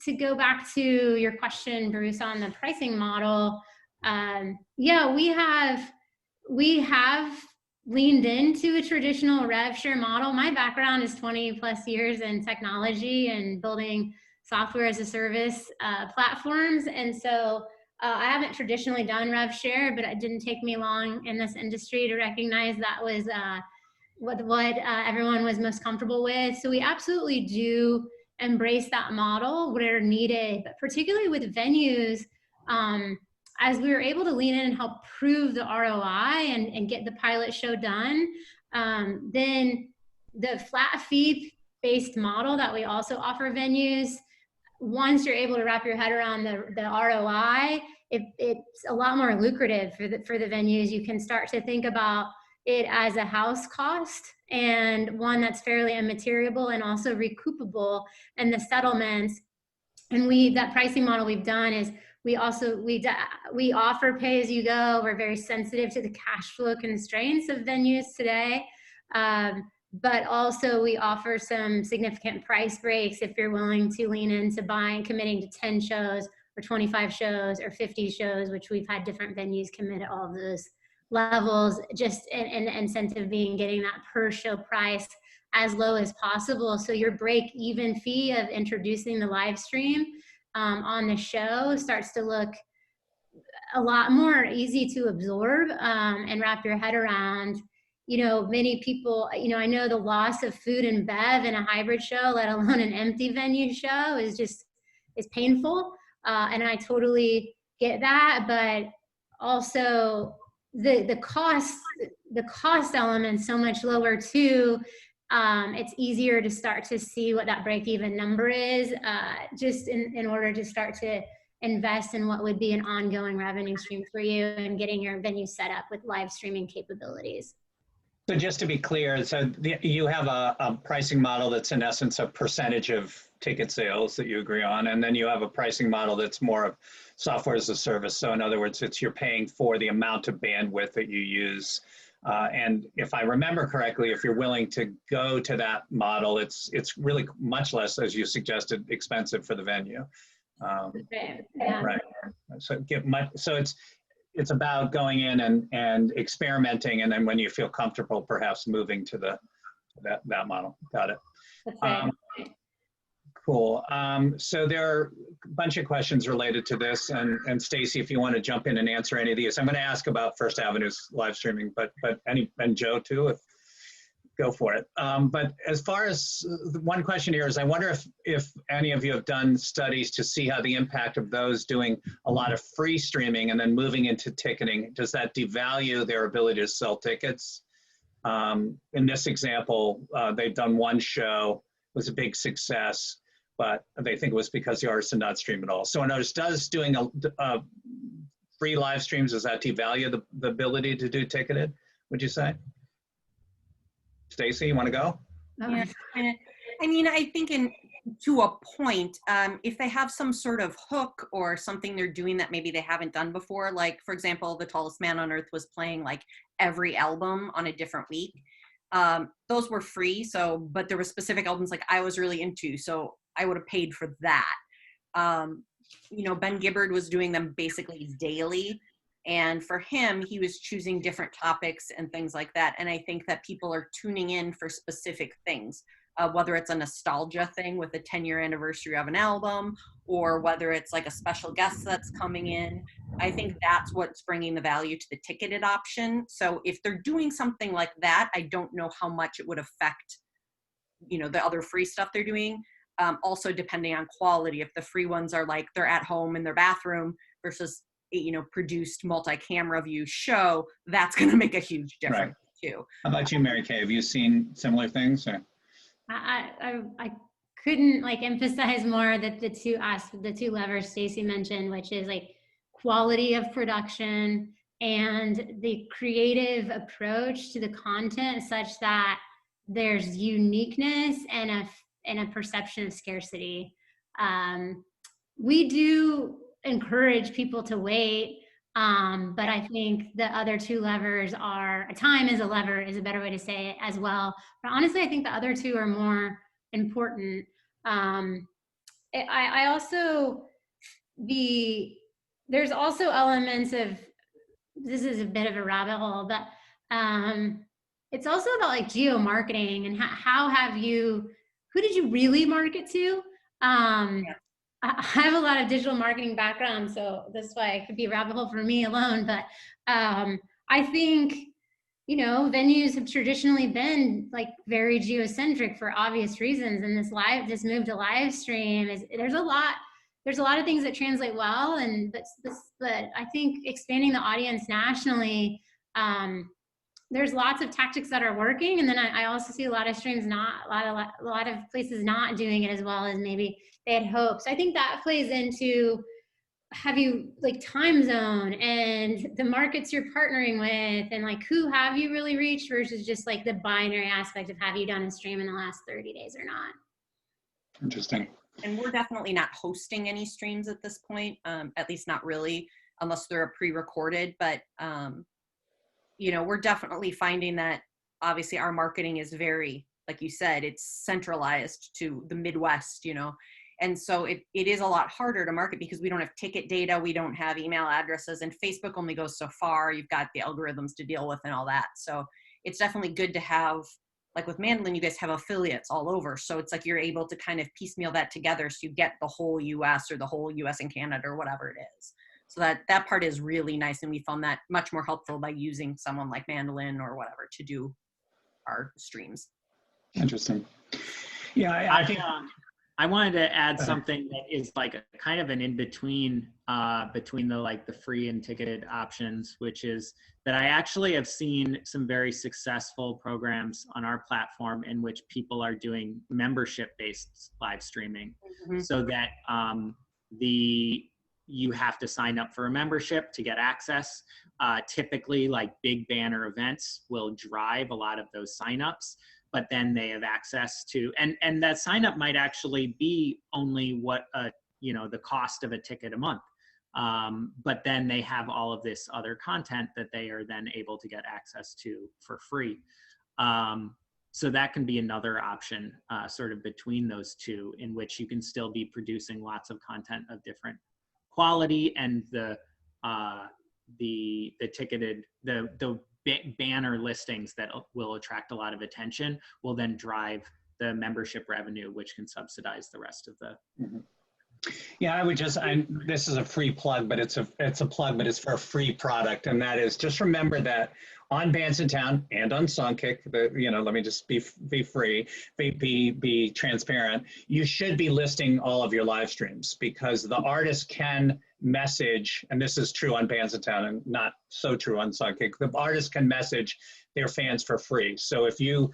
To go back to your question, Bruce, on the pricing model, yeah, we have leaned into a traditional rev share model. My background is 20 plus years in technology and building software as a service platforms. And so I haven't traditionally done rev share, but it didn't take me long in this industry to recognize that was what everyone was most comfortable with. So we absolutely do embrace that model where needed, but particularly with venues, as we were able to lean in and help prove the ROI and get the pilot show done, then the flat fee based model that we also offer venues, once you're able to wrap your head around the ROI, it's a lot more lucrative for the venues. You can start to think about it as a house cost and one that's fairly immaterial and also recoupable in the settlements. And that pricing model we've done is we offer pay as you go. We're very sensitive to the cash flow constraints of venues today. But also we offer some significant price breaks if you're willing to lean into committing to 10 shows or 25 shows or 50 shows, which we've had different venues commit at all of those levels, just and the incentive being getting that per show price as low as possible. So your break even fee of introducing the live stream on the show starts to look a lot more easy to absorb and wrap your head around. Many people, I know the loss of food and bev in a hybrid show, let alone an empty venue show, is painful. And I totally get that, but also the cost element so much lower too. It's easier to start to see what that break even number is, just in order to start to invest in what would be an ongoing revenue stream for you and getting your venue set up with live streaming capabilities. So just to be clear, so you have a pricing model that's in essence a percentage of ticket sales that you agree on, and then you have a pricing model that's more of software as a service. So in other words, you're paying for the amount of bandwidth that you use. And if I remember correctly, if you're willing to go to that model, it's really much less, as you suggested, expensive for the venue. Yeah. Right. So it's about going in and experimenting, and then when you feel comfortable, perhaps moving to that model. Got it. That's right. Cool. So there are a bunch of questions related to this, and Stacy, if you want to jump in and answer any of these, I'm going to ask about First Avenue's live streaming, and Joe too, go for it. But as far as one question here is, I wonder if any of you have done studies to see how the impact of those doing a lot of free streaming and then moving into ticketing, does that devalue their ability to sell tickets? In this example, they've done one show, it was a big success, but they think it was because the artist did not stream at all. So in other words, does doing a free live streams, does that devalue the ability to do ticketed, would you say? Stacy, you want to go? Yeah, I mean, I think to a point. If they have some sort of hook or something they're doing that maybe they haven't done before, like for example, The Tallest Man on Earth was playing like every album on a different week. Those were free, so, but there were specific albums like I was really into, so I would have paid for that. You know, Ben Gibbard was doing them basically daily. And for him, he was choosing different topics and things like that. And I think that people are tuning in for specific things, whether it's a nostalgia thing with the 10-year anniversary of an album, or whether it's like a special guest that's coming in. I think that's what's bringing the value to the ticketed option. So if they're doing something like that, I don't know how much it would affect, you know, the other free stuff they're doing. Also depending on quality, if the free ones are like they're at home in their bathroom versus, you know, produced multi-camera view show, that's going to make a huge difference too. How about you, Mary Kay? Have you seen similar things? Or? I couldn't like emphasize more that the two levers Stacy mentioned, which is like quality of production and the creative approach to the content, such that there's uniqueness and a perception of scarcity. We do encourage people to wait, but I think the other two levers are, time is a lever is a better way to say it as well. But honestly, I think the other two are more important. I also, there's also elements of, this is a bit of a rabbit hole, but it's also about like geo-marketing and who did you really market to? I have a lot of digital marketing background, so that's why it could be a rabbit hole for me alone. But I think, you know, venues have traditionally been like very geocentric for obvious reasons, and this move to live stream there's a lot of things that translate well, but I think expanding the audience nationally, there's lots of tactics that are working, and then I also see a lot of streams a lot of places not doing it as well as maybe they had hoped. So I think that plays into, have you like time zone and the markets you're partnering with, and like who have you really reached versus just like the binary aspect of have you done a stream in the last 30 days or not. Interesting. And we're definitely not hosting any streams at this point, at least not really, unless they're pre-recorded. But you know, we're definitely finding that obviously our marketing is very, like you said, it's centralized to the Midwest, you know. And so it is a lot harder to market because we don't have ticket data, we don't have email addresses, and Facebook only goes so far. You've got the algorithms to deal with and all that. So it's definitely good to have, like with Mandolin, you guys have affiliates all over. So it's like you're able to kind of piecemeal that together so you get the whole US or the whole US and Canada or whatever it is. So that part is really nice, and we found that much more helpful by using someone like Mandolin or whatever to do our streams. Interesting. Yeah, I think I wanted to add something that is like a kind of an in-between between the free and ticketed options, which is that I actually have seen some very successful programs on our platform in which people are doing membership-based live streaming, so that you have to sign up for a membership to get access. Typically, like big banner events will drive a lot of those signups, but then they have access to, and that sign up might actually be only what, the cost of a ticket a month. But then they have all of this other content that they are then able to get access to for free. So that can be another option sort of between those two, in which you can still be producing lots of content of different quality, and the ticketed, the banner listings that will attract a lot of attention will then drive the membership revenue, which can subsidize the rest of the. Yeah, I would just, this is a free plug, but it's a plug, but it's for a free product. And that is, just remember that on Bandsintown and on Songkick, let me just be transparent. You should be listing all of your live streams, because the artist can message, and this is true on Bandsintown and not so true on Songkick, the artist can message their fans for free. So if you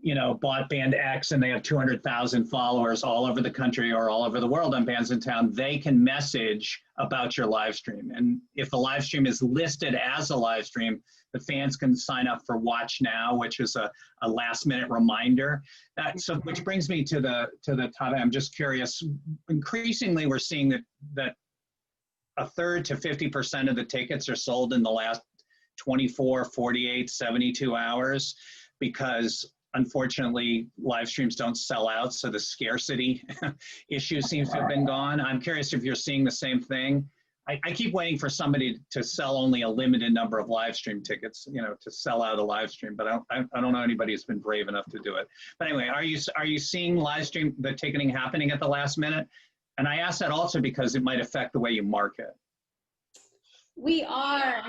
you know, bought band X and they have 200,000 followers all over the country or all over the world on Bandsintown, they can message about your live stream. And if the live stream is listed as a live stream, the fans can sign up for Watch Now, which is a last minute reminder. So which brings me to the topic. I'm just curious, increasingly we're seeing that a third to 50% of the tickets are sold in the last 24, 48, 72 hours, because unfortunately live streams don't sell out. So the scarcity issue seems to have been gone. I'm curious if you're seeing the same thing. I keep waiting for somebody to sell only a limited number of live stream tickets, you know, to sell out a live stream, but I don't know anybody who's been brave enough to do it. But anyway, are you seeing live stream, the ticketing happening at the last minute? And I ask that also because it might affect the way you market. We are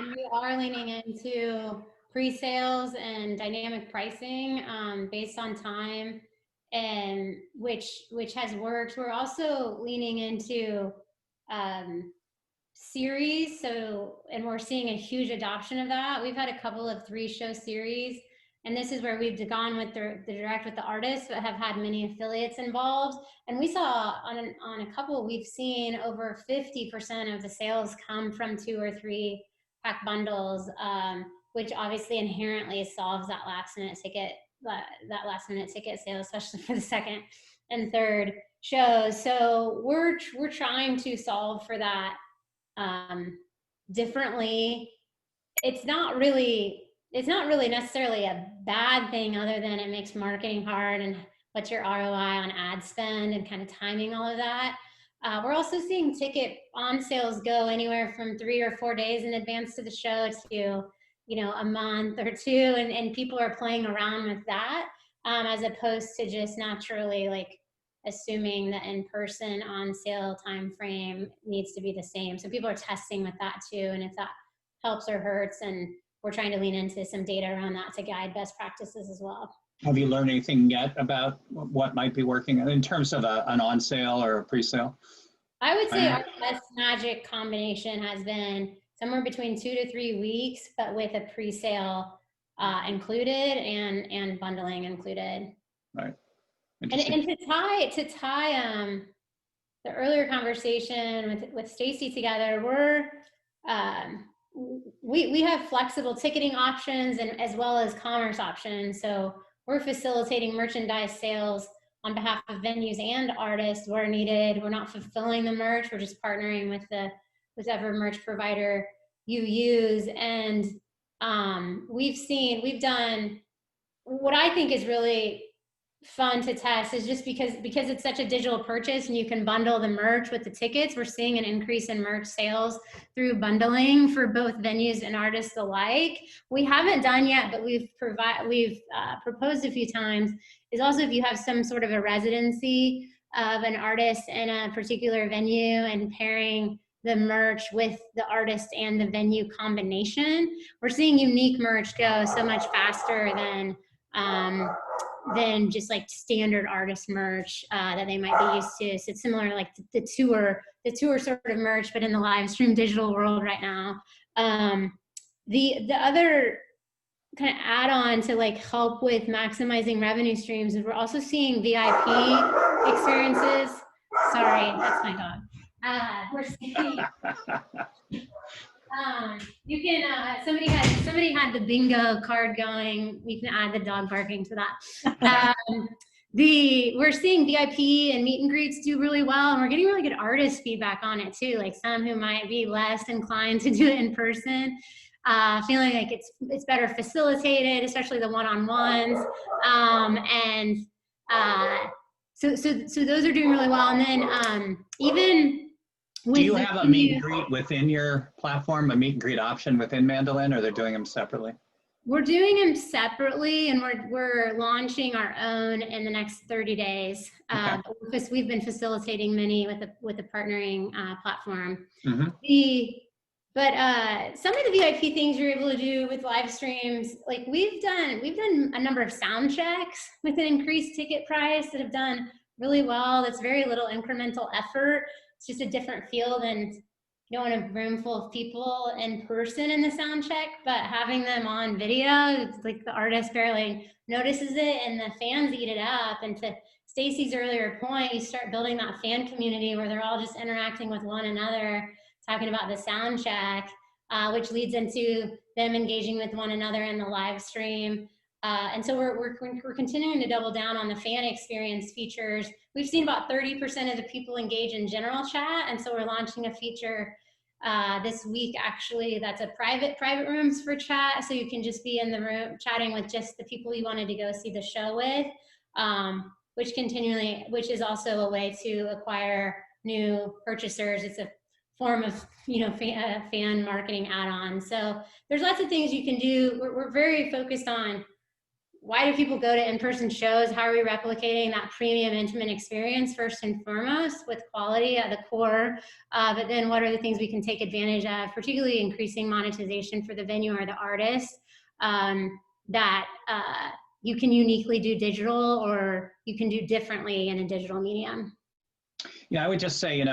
leaning into pre-sales and dynamic pricing based on time, and which has worked. We're also leaning into series, and we're seeing a huge adoption of that. We've had a couple of 3-show series, and this is where we've gone with the direct with the artists, but have had many affiliates involved. And we saw on a couple, we've seen over 50% of the sales come from 2 or 3 pack bundles, which obviously inherently solves that last minute ticket sale, especially for the second and third shows. So we're trying to solve for that differently. It's not really necessarily a bad thing, other than it makes marketing hard, and what's your ROI on ad spend and kind of timing all of that. We're also seeing ticket on sales go anywhere from 3 or 4 days in advance to the show to, you know, a month or 2, and people are playing around with that as opposed to just naturally like assuming the in-person on sale time frame needs to be the same. So people are testing with that too, and if that helps or hurts, and we're trying to lean into some data around that to guide best practices as well. Have you learned anything yet about what might be working in terms of an on sale or a pre-sale? I would say our best magic combination has been somewhere between 2 to 3 weeks, but with a pre-sale included and bundling included. Right. And to tie the earlier conversation with Stacy together, we have flexible ticketing options and as well as commerce options. So we're facilitating merchandise sales on behalf of venues and artists where needed. We're not fulfilling the merch. We're just partnering with whichever merch provider you use. And we've done what I think is really fun to test is just because it's such a digital purchase and you can bundle the merch with the tickets. We're seeing an increase in merch sales through bundling for both venues and artists alike. We haven't done yet, but we've proposed a few times, is also if you have some sort of a residency of an artist in a particular venue and pairing the merch with the artist and the venue combination, we're seeing unique merch go so much faster than just like standard artist merch that they might be used to. So it's similar like the tour sort of merch, but in the live stream digital world right now. The other kind of add on to like help with maximizing revenue streams is we're also seeing VIP experiences. Sorry, that's my dog. We're seeing you can somebody had the bingo card going. You can add the dog barking to that. We're seeing VIP and meet and greets do really well, and we're getting really good artist feedback on it too. Like some who might be less inclined to do it in person, feeling like it's better facilitated, especially the one-on-ones. So those are doing really well. And then even do you have a meet and greet within your platform, a meet and greet option within Mandolin, or they're doing them separately? We're doing them separately, and we're launching our own in the next 30 days. Okay. Because we've been facilitating many with the partnering platform. Mm-hmm. But some of the VIP things you're able to do with live streams, like we've done a number of sound checks with an increased ticket price that have done really well. That's very little incremental effort. It's just a different feel than you don't want a room full of people in person in the sound check, but having them on video, it's like the artist barely notices it and the fans eat it up. And to Stacy's earlier point, you start building that fan community where they're all just interacting with one another, talking about the sound check, which leads into them engaging with one another in the live stream. And so we're continuing to double down on the fan experience features. We've seen about 30% of the people engage in general chat, and so we're launching a feature this week actually that's a private rooms for chat, so you can just be in the room chatting with just the people you wanted to go see the show with, which is also a way to acquire new purchasers. It's a form of fan marketing add-on. So there's lots of things you can do. We're very focused on why do people go to in-person shows? How are we replicating that premium intimate experience first and foremost with quality at the core? But then what are the things we can take advantage of, particularly increasing monetization for the venue or the artist that you can uniquely do digital or you can do differently in a digital medium? Yeah, I would just say,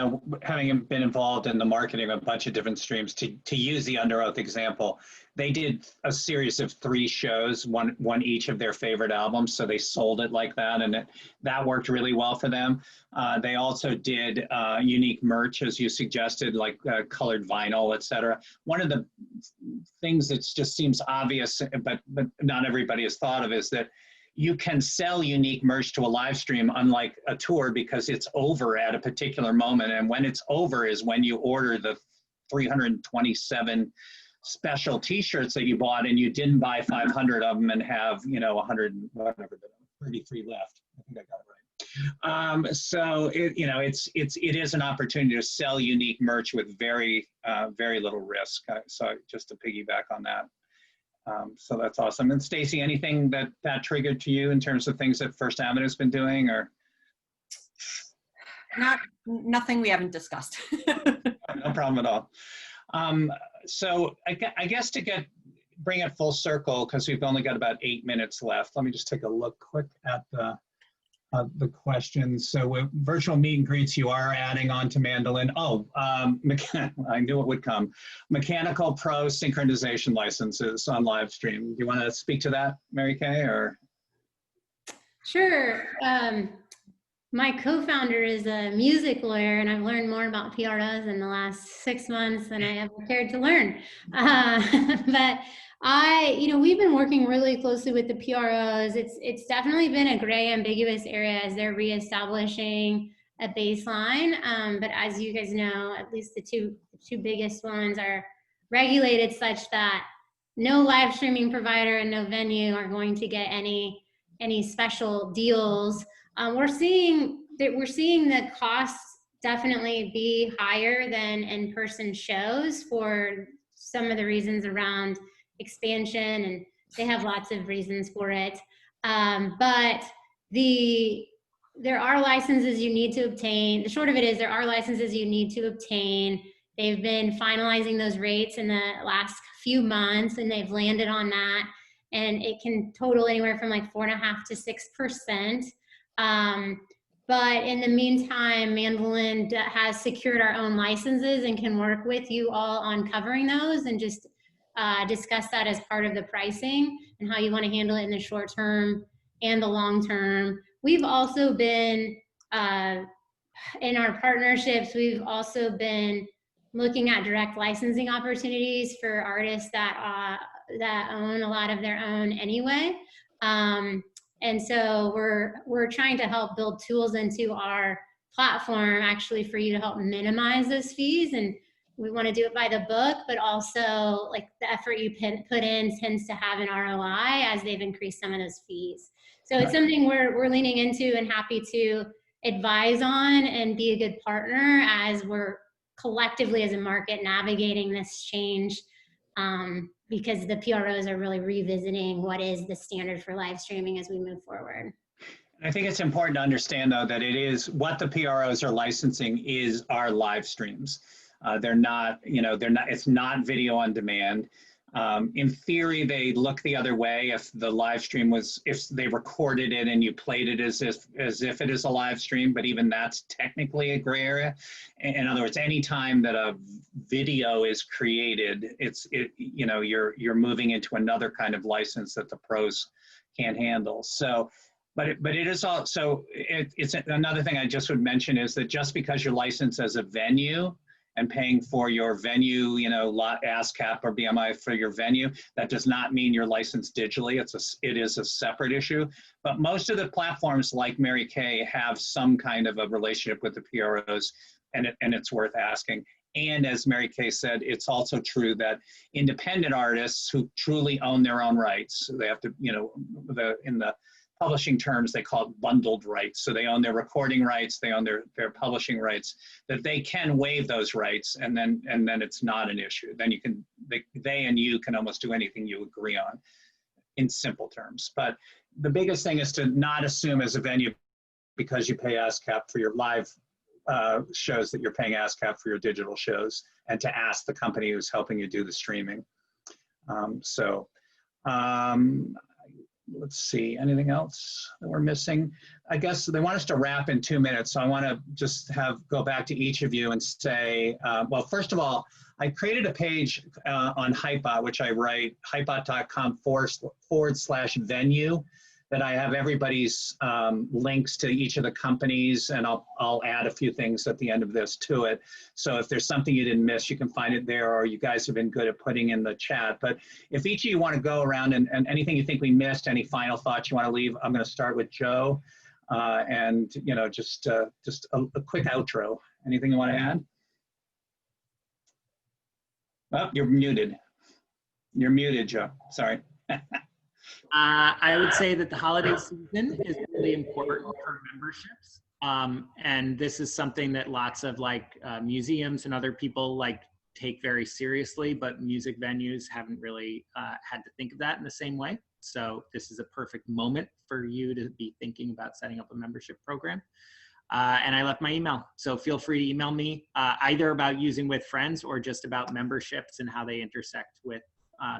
having been involved in the marketing of a bunch of different streams, to use the Under Oath example, they did a series of 3 shows, one each of their favorite albums, so they sold it like that, and that worked really well for them. They also did unique merch, as you suggested, like colored vinyl, etc. One of the things that just seems obvious, but not everybody has thought of, is that you can sell unique merch to a live stream, unlike a tour, because it's over at a particular moment. And when it's over is when you order the 327 special t-shirts that you bought and you didn't buy 500 of them and have, 100, whatever, 33 left. I think I got it right. So it is an opportunity to sell unique merch with very, very little risk. So just to piggyback on that. So that's awesome. And Stacy, anything that triggered to you in terms of things that First Avenue's been doing, or? Nothing we haven't discussed. No problem at all. So I guess to bring it full circle, because we've only got about 8 minutes left, let me just take a look quick at the questions. So with virtual meet and greets, you are adding on to Mandolin. I knew it would come. Mechanical Pro synchronization licenses on live stream. Do you want to speak to that, Mary Kay, or? Sure. My co-founder is a music lawyer, and I've learned more about PROs in the last 6 months than I ever cared to learn. But we've been working really closely with the PROs. It's definitely been a gray, ambiguous area as they're reestablishing a baseline. But as you guys know, at least the two biggest ones are regulated such that no live streaming provider and no venue are going to get any special deals. We're seeing the costs definitely be higher than in-person shows for some of the reasons around expansion, and they have lots of reasons for it. But there are licenses you need to obtain. The short of it is there are licenses you need to obtain. They've been finalizing those rates in the last few months, and they've landed on that. And it can total anywhere from like 4.5% to 6%. But in the meantime, Mandolin has secured our own licenses and can work with you all on covering those and just discuss that as part of the pricing and how you want to handle it in the short term and the long term. We've also been, in our partnerships, we've also been looking at direct licensing opportunities for artists that own a lot of their own anyway. And so we're trying to help build tools into our platform actually for you to help minimize those fees. And we want to do it by the book, but also like the effort you put in tends to have an ROI as they've increased some of those fees. So it's something we're leaning into and happy to advise on and be a good partner as we're collectively as a market navigating this change, because the PROs are really revisiting what is the standard for live streaming as we move forward. I think it's important to understand, though, that it is what the PROs are licensing is our live streams. They're not, it's not video on demand. In theory, they look the other way if the live stream was, if they recorded it and you played it as if it is a live stream, but even that's technically a gray area. In other words, anytime that a video is created, you're moving into another kind of license that the pros can't handle. So, but it is also, it's another thing I just would mention is that just because you're licensed as a venue and paying for your venue, ASCAP or BMI for your venue, that does not mean you're licensed digitally. It is a separate issue. But most of the platforms like Mary Kay have some kind of a relationship with the PROs, and it's worth asking. And as Mary Kay said, it's also true that independent artists who truly own their own rights, they have to, in the publishing terms, they call it bundled rights. So they own their recording rights, they own their publishing rights, that they can waive those rights, and then it's not an issue. Then they and you can almost do anything you agree on in simple terms. But the biggest thing is to not assume as a venue, because you pay ASCAP for your live shows, that you're paying ASCAP for your digital shows, and to ask the company who's helping you do the streaming. Let's see, anything else that we're missing? I guess they want us to wrap in 2 minutes, so I want to just go back to each of you and say, well, first of all, I created a page on Hypebot, which I write, hypebot.com/venue, that I have everybody's links to each of the companies, and I'll add a few things at the end of this to it. So if there's something you didn't miss, you can find it there, or you guys have been good at putting in the chat. But if each of you want to go around and anything you think we missed, any final thoughts you want to leave, I'm going to start with Joe, and just a quick outro. Anything you want to add? Oh, you're muted. You're muted, Joe. Sorry. I would say that the holiday season is really important for memberships. And this is something that lots of museums and other people take very seriously, but music venues haven't really had to think of that in the same way. So this is a perfect moment for you to be thinking about setting up a membership program. And I left my email, so feel free to email me either about using WithFriends or just about memberships and how they intersect with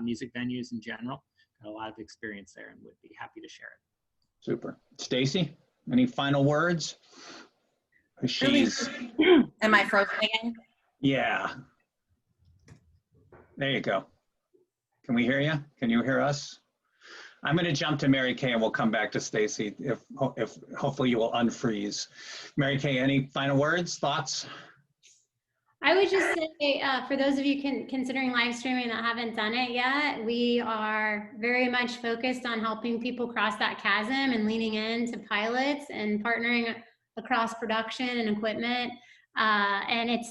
music venues in general. Got a lot of experience there and would be happy to share it. Super. Stacy, any final words? Am I frozen again? Yeah. There you go. Can we hear you? Can you hear us? I'm going to jump to Mary Kay and we'll come back to Stacy if hopefully you will unfreeze. Mary Kay, any final words, thoughts? I would just say, for those of you considering live streaming that haven't done it yet, we are very much focused on helping people cross that chasm and leaning into pilots and partnering across production and equipment. And it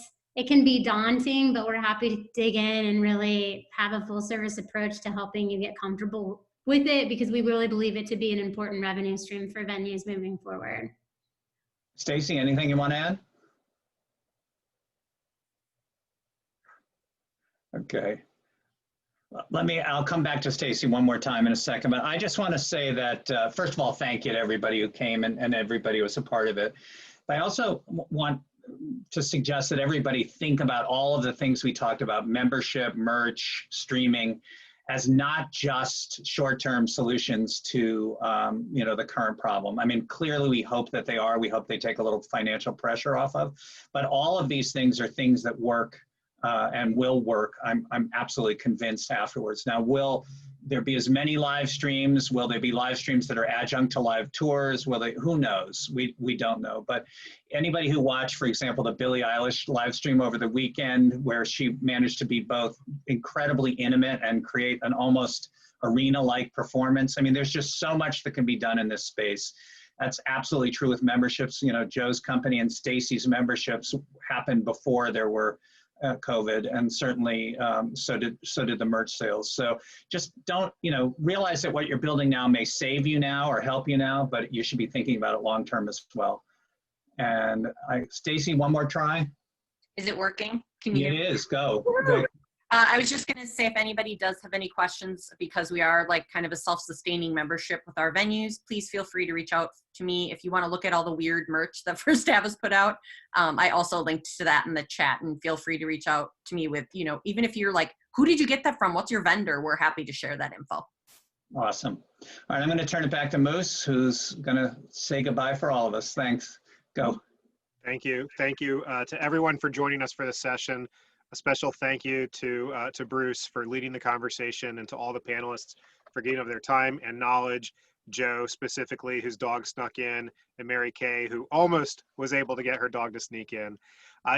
can be daunting, but we're happy to dig in and really have a full service approach to helping you get comfortable with it, because we really believe it to be an important revenue stream for venues moving forward. Stacy, anything you want to add? Okay. I'll come back to Stacy one more time in a second, but I just want to say that, first of all, thank you to everybody who came and everybody who was a part of it. But I also want to suggest that everybody think about all of the things we talked about, membership, merch, streaming, as not just short-term solutions to the current problem. I mean, clearly we hope that they are. We hope they take a little financial pressure off of, but all of these things are things that work and will work. I'm absolutely convinced afterwards. Now, will there be as many live streams? Will there be live streams that are adjunct to live tours? Will they? Who knows? We don't know. But anybody who watched, for example, the Billie Eilish live stream over the weekend, where she managed to be both incredibly intimate and create an almost arena-like performance. I mean, there's just so much that can be done in this space. That's absolutely true with memberships. Joe's company and Stacy's memberships happened before there were COVID, and certainly so did the merch sales. So just don't, realize that what you're building now may save you now or help you now, but you should be thinking about it long term as well. And Stacy, one more try. Is it working? Can you hear me? It is. Go. I was just going to say, if anybody does have any questions, because we are like kind of a self-sustaining membership with our venues, please feel free to reach out to me. If you want to look at all the weird merch that First Ave has put out, I also linked to that in the chat, and feel free to reach out to me with, you know, even if you're like, who did you get that from? What's your vendor? We're happy to share that info. Awesome. All right, I'm going to turn it back to Moose, who's going to say goodbye for all of us. Thanks. Go. Thank you. Thank you to everyone for joining us for this session. A special thank you to Bruce for leading the conversation, and to all the panelists for giving of their time and knowledge. Joe specifically, whose dog snuck in, and Mary Kay, who almost was able to get her dog to sneak in.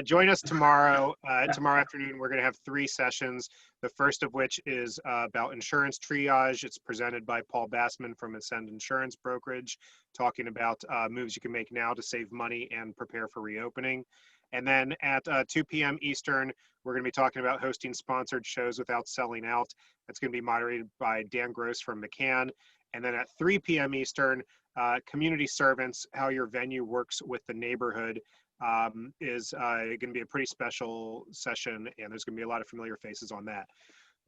Join us tomorrow. Tomorrow afternoon, we're going to have 3 sessions. The first of which is about insurance triage. It's presented by Paul Bassman from Ascend Insurance Brokerage, talking about moves you can make now to save money and prepare for reopening. And then at 2 p.m. Eastern, we're going to be talking about hosting sponsored shows without selling out. That's going to be moderated by Dan Gross from McCann. And then at 3 p.m. Eastern, community servants, how your venue works with the neighborhood, is going to be a pretty special session, and there's going to be a lot of familiar faces on that.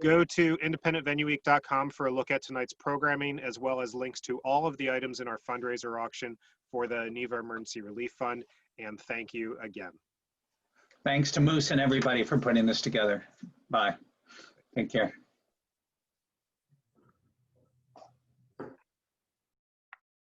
Go to independentvenueweek.com for a look at tonight's programming, as well as links to all of the items in our fundraiser auction for the NEVA Emergency Relief Fund. And thank you again. Thanks to Moose and everybody for putting this together. Bye. Take care.